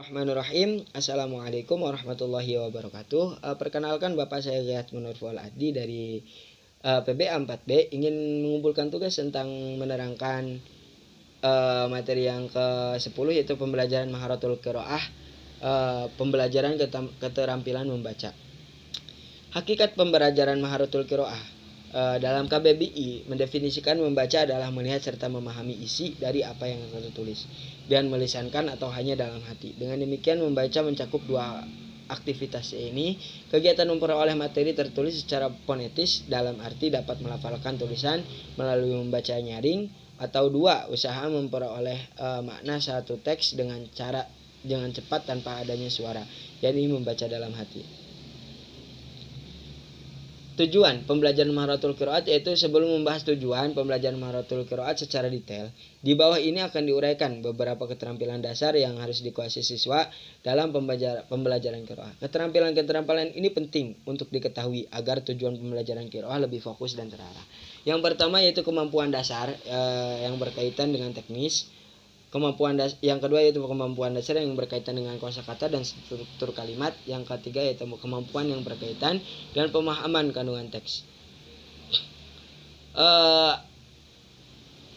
Bismillahirrahmanirrahim. Assalamualaikum warahmatullahi wabarakatuh. Perkenalkan, Bapak saya Gayat Munur Fualadi dari PBA 4B ingin mengumpulkan tugas tentang menerangkan materi yang ke-10 yaitu pembelajaran Maharatul Qiraah, pembelajaran keterampilan membaca. Hakikat pembelajaran Maharatul Qiraah dalam KBBI mendefinisikan membaca adalah melihat serta memahami isi dari apa yang tertulis dan melisankan atau hanya dalam hati. Dengan demikian membaca mencakup dua aktivitas ini. Kegiatan memperoleh materi tertulis secara fonetis dalam arti dapat melafalkan tulisan melalui membaca nyaring, atau dua, usaha memperoleh makna satu teks dengan cepat tanpa adanya suara, yakni membaca dalam hati. Tujuan pembelajaran Maharatul Qiraat, yaitu sebelum membahas tujuan pembelajaran Maharatul Qiraat secara detail, di bawah ini akan diuraikan beberapa keterampilan dasar yang harus dikuasai siswa dalam pembelajaran qiraah. Keterampilan ini penting untuk diketahui agar tujuan pembelajaran qiraah lebih fokus dan terarah. Yang pertama yaitu kemampuan dasar yang berkaitan dengan teknis. Yang kedua yaitu kemampuan dasar yang berkaitan dengan kosakata dan struktur kalimat. Yang ketiga yaitu kemampuan yang berkaitan dengan pemahaman kandungan teks.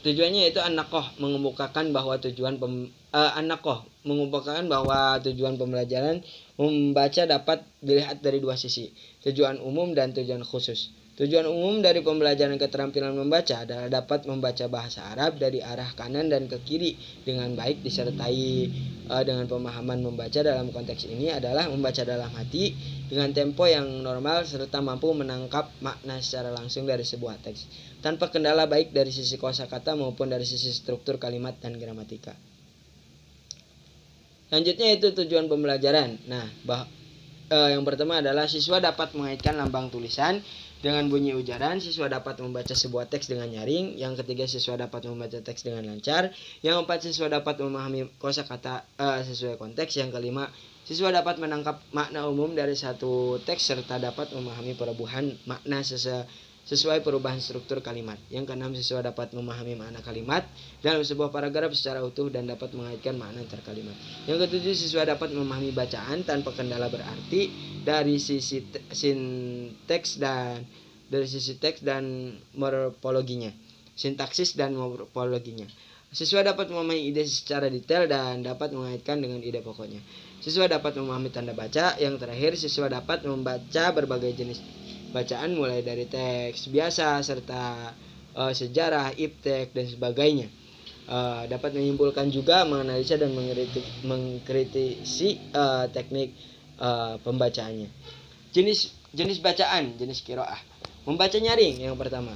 Tujuannya yaitu an-naqoh mengemukakan bahwa tujuan pembelajaran membaca dapat dilihat dari dua sisi, tujuan umum dan tujuan khusus. Tujuan umum dari pembelajaran keterampilan membaca adalah dapat membaca bahasa Arab dari arah kanan dan ke kiri dengan baik, disertai dengan pemahaman membaca. Dalam konteks ini adalah membaca dalam hati dengan tempo yang normal serta mampu menangkap makna secara langsung dari sebuah teks tanpa kendala baik dari sisi kosakata maupun dari sisi struktur kalimat dan gramatika. Selanjutnya itu tujuan pembelajaran. Yang pertama adalah siswa dapat mengaitkan lambang tulisan dengan bunyi ujaran. Siswa dapat membaca sebuah teks dengan nyaring. Yang ketiga, siswa dapat membaca teks dengan lancar. Yang keempat, siswa dapat memahami kosakata sesuai konteks. Yang kelima, siswa dapat menangkap makna umum dari satu teks serta dapat memahami perubahan makna sesuai perubahan struktur kalimat. Yang keenam, siswa dapat memahami makna kalimat dalam sebuah paragraf secara utuh dan dapat mengaitkan makna antar kalimat. Yang ketujuh, siswa dapat memahami bacaan tanpa kendala berarti dari sisi teks dan morfologinya, sintaksis dan morfologinya. Siswa dapat memahami ide secara detail dan dapat mengaitkan dengan ide pokoknya. Siswa dapat memahami tanda baca. Yang terakhir, siswa dapat membaca berbagai jenis bacaan mulai dari teks biasa serta sejarah, iptek dan sebagainya. Dapat menyimpulkan juga, menganalisa dan mengkritisi teknik pembacaannya. Jenis bacaan, jenis qiraah. Membaca nyaring yang pertama,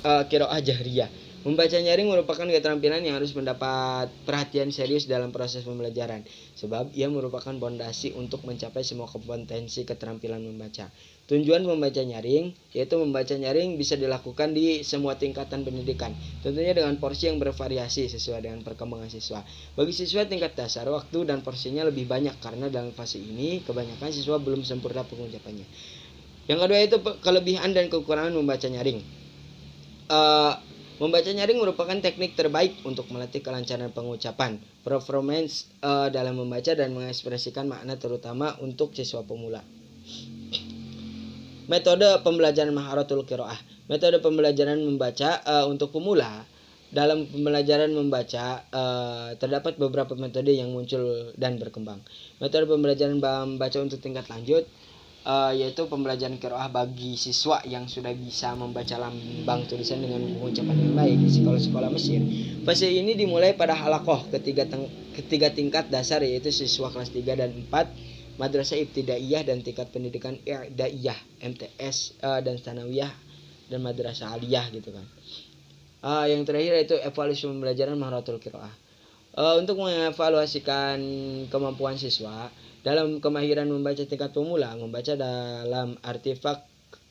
qiraah jahriyah. Membaca nyaring merupakan keterampilan yang harus mendapat perhatian serius dalam proses pembelajaran, sebab ia merupakan pondasi untuk mencapai semua kompetensi keterampilan membaca. Tujuan membaca nyaring, yaitu membaca nyaring bisa dilakukan di semua tingkatan pendidikan, tentunya dengan porsi yang bervariasi sesuai dengan perkembangan siswa. Bagi siswa tingkat dasar, waktu dan porsinya lebih banyak karena dalam fase ini kebanyakan siswa belum sempurna pengucapannya. Yang kedua itu kelebihan dan kekurangan membaca nyaring. Membaca nyaring merupakan teknik terbaik untuk melatih kelancaran pengucapan, performance dalam membaca dan mengekspresikan makna, terutama untuk siswa pemula. Metode pembelajaran Maharatul Qiraah. Metode pembelajaran membaca untuk pemula. Dalam pembelajaran membaca terdapat beberapa metode yang muncul dan berkembang. Metode pembelajaran membaca untuk tingkat lanjut yaitu pembelajaran qiraah bagi siswa yang sudah bisa membaca lambang tulisan dengan pengucapan yang baik di sekolah-sekolah Mesir. Fase ini dimulai pada halaqah ketiga tingkat dasar, yaitu siswa kelas 3 dan 4, madrasah ibtidaiyah dan tingkat pendidikan i'daiyah, MTS dan tsanawiyah dan madrasah aliyah gitu kan. Yang terakhir yaitu evaluasi pembelajaran Maharatul Qiraah. Untuk mengevaluasikan kemampuan siswa dalam kemahiran membaca tingkat pemula, membaca dalam artefak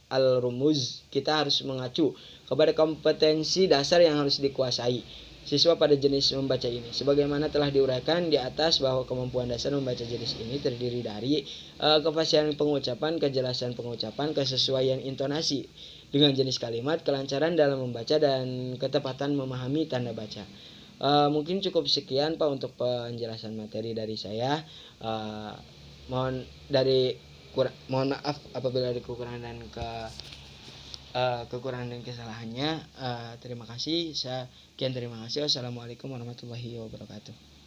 al-rumuz, kita harus mengacu kepada kompetensi dasar yang harus dikuasai siswa pada jenis membaca ini. Sebagaimana telah diuraikan di atas bahwa kemampuan dasar membaca jenis ini terdiri dari kefasihan pengucapan, kejelasan pengucapan, kesesuaian intonasi dengan jenis kalimat, kelancaran dalam membaca, dan ketepatan memahami tanda baca. Mungkin cukup sekian Pak untuk penjelasan materi dari saya. Mohon mohon maaf apabila ada kekurangan dan kesalahannya. Terima kasih. Sekian, terima kasih. Wassalamualaikum warahmatullahi wabarakatuh.